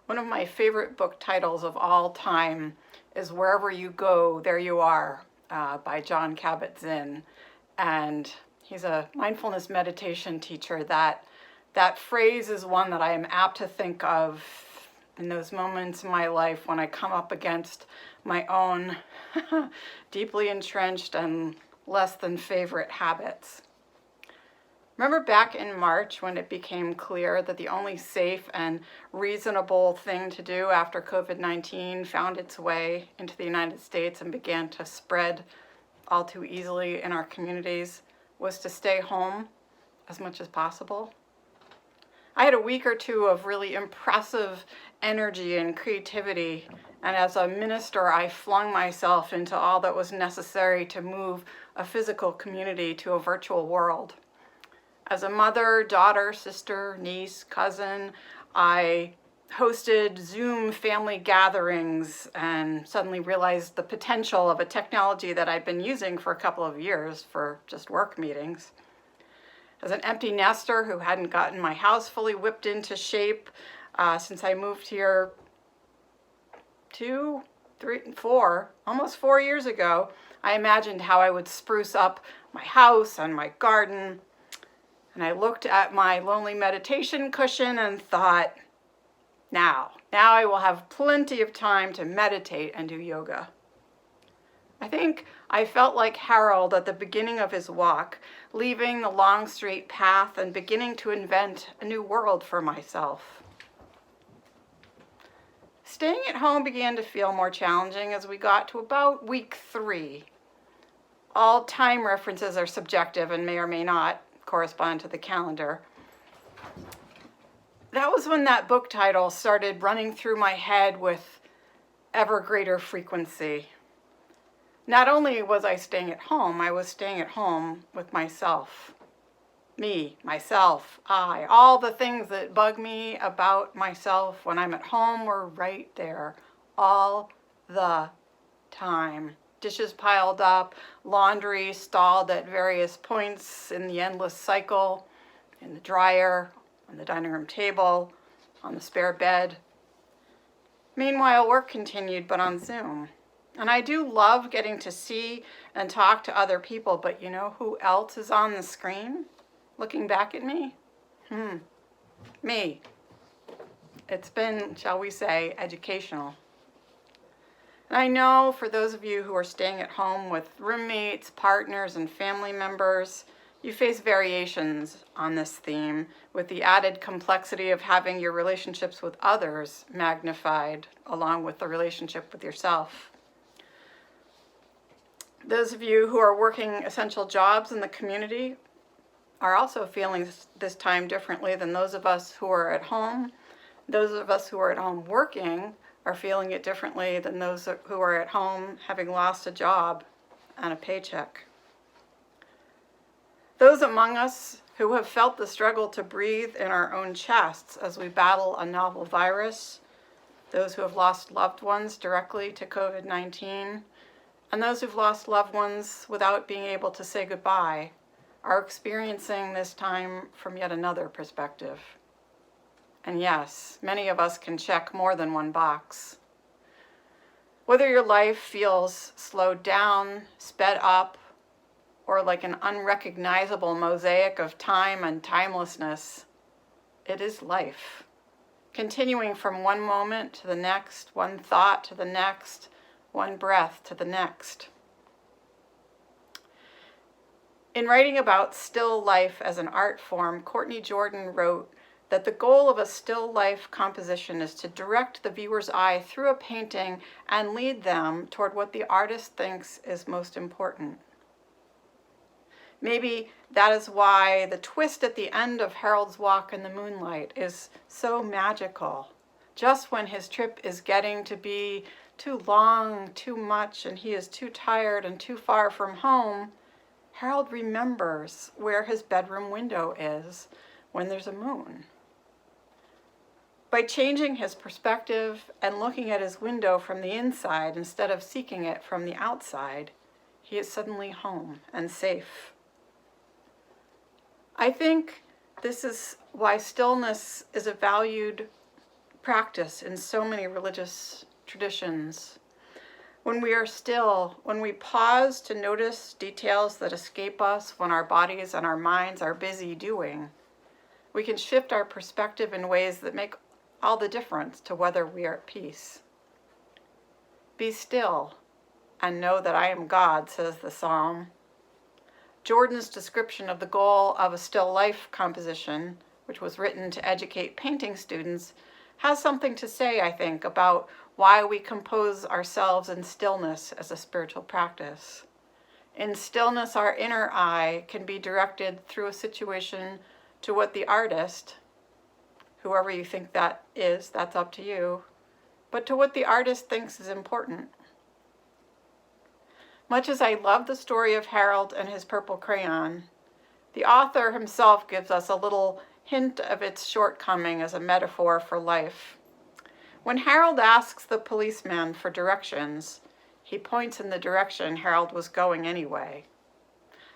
One of my favorite book titles of all time is Wherever You Go, There You Are by Jon Kabat-Zinn. And he's a mindfulness meditation teacher. That phrase is one that I am apt to think of in those moments in my life when I come up against my own deeply entrenched and less than favorite habits. Remember back in March when it became clear that the only safe and reasonable thing to do after COVID-19 found its way into the United States and began to spread all too easily in our communities was to stay home as much as possible? I had a week or two of really impressive energy and creativity, and as a minister, I flung myself into all that was necessary to move a physical community to a virtual world. As a mother, daughter, sister, niece, cousin, I hosted Zoom family gatherings and suddenly realized the potential of a technology that I'd been using for a couple of years for just work meetings. As an empty nester who hadn't gotten my house fully whipped into shape since I moved here almost 4 years ago, I imagined how I would spruce up my house and my garden. And I looked at my lonely meditation cushion and thought, now I will have plenty of time to meditate and do yoga. I think I felt like Harold at the beginning of his walk, leaving the long straight path and beginning to invent a new world for myself. Staying at home began to feel more challenging as we got to about week 3. All time references are subjective and may or may not correspond to the calendar. That was when that book title started running through my head with ever greater frequency. Not only was I staying at home, I was staying at home with myself. Me, myself, I. All the things that bug me about myself when I'm at home were right there all the time. Dishes piled up, laundry stalled at various points in the endless cycle, in the dryer, on the dining room table, on the spare bed. Meanwhile, work continued, but on Zoom. And I do love getting to see and talk to other people, but you know who else is on the screen looking back at me? Me. It's been, shall we say, educational. And I know for those of you who are staying at home with roommates, partners, and family members, you face variations on this theme with the added complexity of having your relationships with others magnified along with the relationship with yourself. Those of you who are working essential jobs in the community are also feeling this time differently than those of us who are at home. Those of us who are at home working are feeling it differently than those who are at home having lost a job and a paycheck. Those among us who have felt the struggle to breathe in our own chests as we battle a novel virus, those who have lost loved ones directly to COVID-19, and those who've lost loved ones without being able to say goodbye, are experiencing this time from yet another perspective. And yes, many of us can check more than one box. Whether your life feels slowed down, sped up, or like an unrecognizable mosaic of time and timelessness, it is life, continuing from one moment to the next, one thought to the next, one breath to the next. In writing about still life as an art form, Courtney Jordan wrote that the goal of a still life composition is to direct the viewer's eye through a painting and lead them toward what the artist thinks is most important. Maybe that is why the twist at the end of Harold's walk in the moonlight is so magical. Just when his trip is getting to be too long, too much, and he is too tired and too far from home, Harold remembers where his bedroom window is when there's a moon. By changing his perspective and looking at his window from the inside instead of seeking it from the outside, he is suddenly home and safe. I think this is why stillness is a valued practice in so many religious traditions. When we are still, when we pause to notice details that escape us when our bodies and our minds are busy doing, we can shift our perspective in ways that make all the difference to whether we are at peace. Be still and know that I am God, says the psalm. Jordan's description of the goal of a still life composition, which was written to educate painting students, has something to say, I think, about why we compose ourselves in stillness as a spiritual practice. In stillness, our inner eye can be directed through a situation to what the artist, whoever you think that is, that's up to you, but to what the artist thinks is important. Much as I love the story of Harold and his purple crayon, the author himself gives us a little hint of its shortcoming as a metaphor for life. When Harold asks the policeman for directions, he points in the direction Harold was going anyway.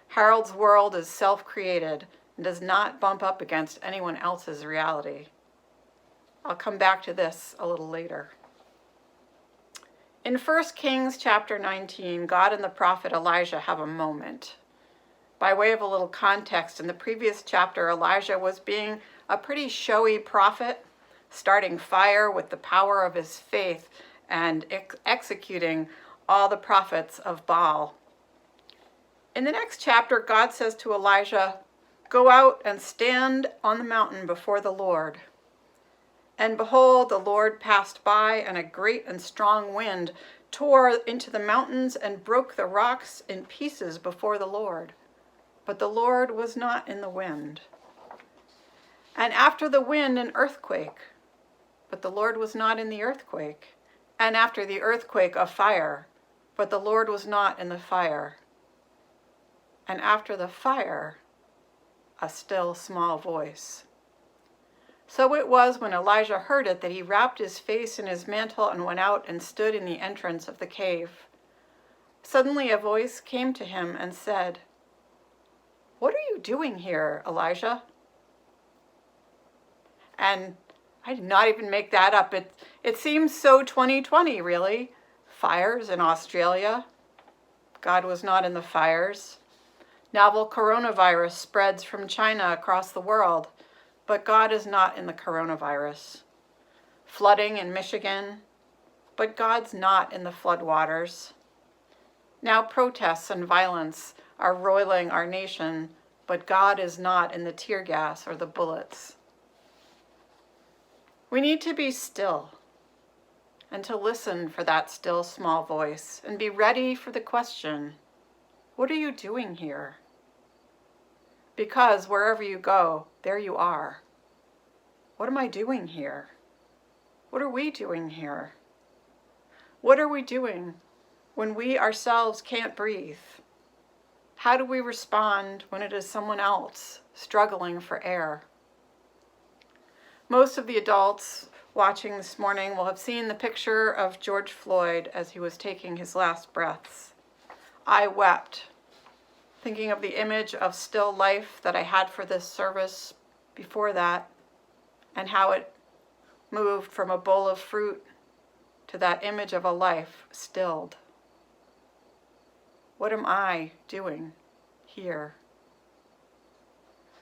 Harold's world is self-created and does not bump up against anyone else's reality. I'll come back to this a little later. In 1 Kings chapter 19, God and the prophet Elijah have a moment. By way of a little context, in the previous chapter, Elijah was being a pretty showy prophet, starting fire with the power of his faith and executing all the prophets of Baal. In the next chapter, God says to Elijah, "Go out and stand on the mountain before the Lord." And behold, the Lord passed by, and a great and strong wind tore into the mountains and broke the rocks in pieces before the Lord. But the Lord was not in the wind. And after the wind, an earthquake. But the Lord was not in the earthquake. And after the earthquake, a fire. But the Lord was not in the fire. And after the fire, a still small voice. So it was when Elijah heard it that he wrapped his face in his mantle and went out and stood in the entrance of the cave. Suddenly a voice came to him and said, "What are you doing here, Elijah?" And I did not even make that up. It seems so 2020, really. Fires in Australia. God was not in the fires. Novel coronavirus spreads from China across the world, but God is not in the coronavirus. Flooding in Michigan, but God's not in the floodwaters. Now protests and violence are roiling our nation, but God is not in the tear gas or the bullets. We need to be still and to listen for that still small voice and be ready for the question, what are you doing here? Because wherever you go, there you are. What am I doing here? What are we doing here? What are we doing when we ourselves can't breathe? How do we respond when it is someone else struggling for air? Most of the adults watching this morning will have seen the picture of George Floyd as he was taking his last breaths. I wept, thinking of the image of still life that I had for this service before that, and how it moved from a bowl of fruit to that image of a life stilled. What am I doing here?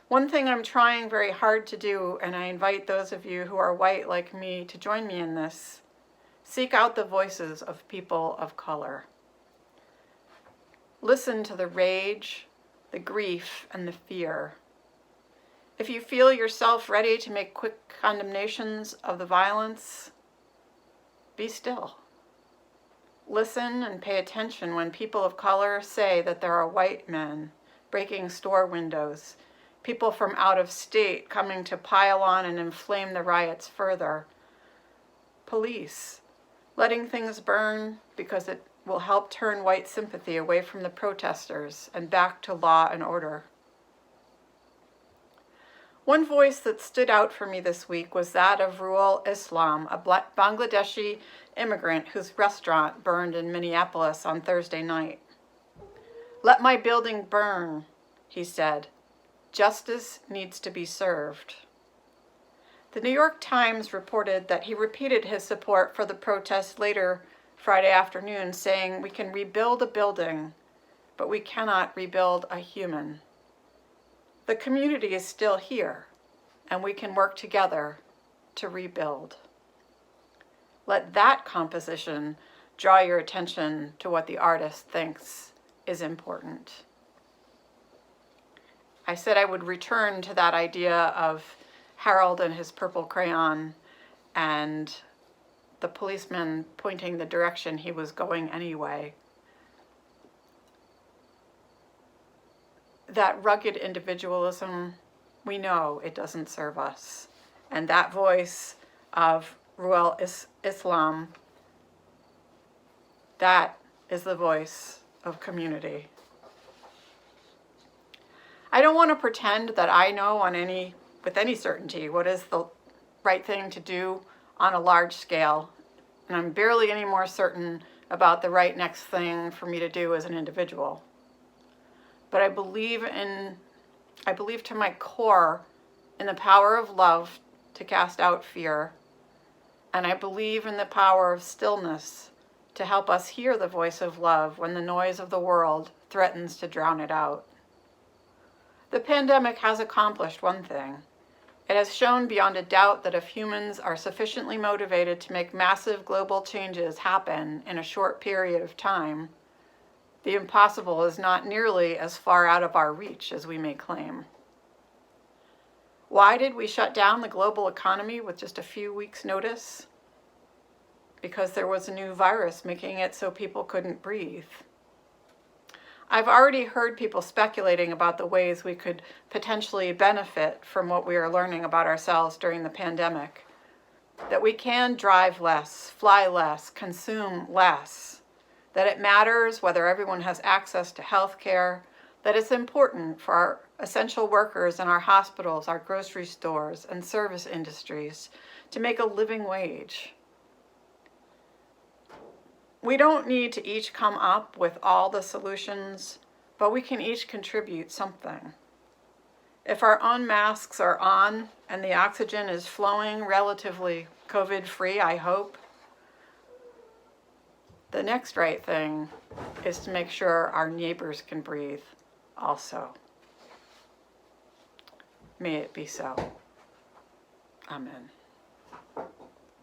One thing I'm trying very hard to do, and I invite those of you who are white like me to join me in this, seek out the voices of people of color. Listen to the rage, the grief, and the fear. If you feel yourself ready to make quick condemnations of the violence, be still. Listen and pay attention when people of color say that there are white men breaking store windows, people from out of state coming to pile on and inflame the riots further, police letting things burn because it will help turn white sympathy away from the protesters and back to law and order. One voice that stood out for me this week was that of Ruul Islam, a Bangladeshi immigrant whose restaurant burned in Minneapolis on Thursday night. "Let my building burn," he said. "Justice needs to be served." The New York Times reported that he repeated his support for the protest later Friday afternoon, saying, "We can rebuild a building, but we cannot rebuild a human. The community is still here, and we can work together to rebuild." Let that composition draw your attention to what the artist thinks is important. I said I would return to that idea of Harold and his purple crayon and the policeman pointing the direction he was going anyway. That rugged individualism, we know it doesn't serve us. And that voice of Ruel Islam, that is the voice of community. I don't want to pretend that I know with any certainty what is the right thing to do on a large scale, and I'm barely any more certain about the right next thing for me to do as an individual. But I believe to my core in the power of love to cast out fear, and I believe in the power of stillness to help us hear the voice of love when the noise of the world threatens to drown it out. The pandemic has accomplished one thing. It has shown beyond a doubt that if humans are sufficiently motivated to make massive global changes happen in a short period of time, the impossible is not nearly as far out of our reach as we may claim. Why did we shut down the global economy with just a few weeks' notice? Because there was a new virus making it so people couldn't breathe. I've already heard people speculating about the ways we could potentially benefit from what we are learning about ourselves during the pandemic. That we can drive less, fly less, consume less. That it matters whether everyone has access to health care. That it's important for our essential workers in our hospitals, our grocery stores, and service industries to make a living wage. We don't need to each come up with all the solutions, but we can each contribute something. If our own masks are on and the oxygen is flowing relatively COVID-free, I hope, the next right thing is to make sure our neighbors can breathe also. May it be so. Amen.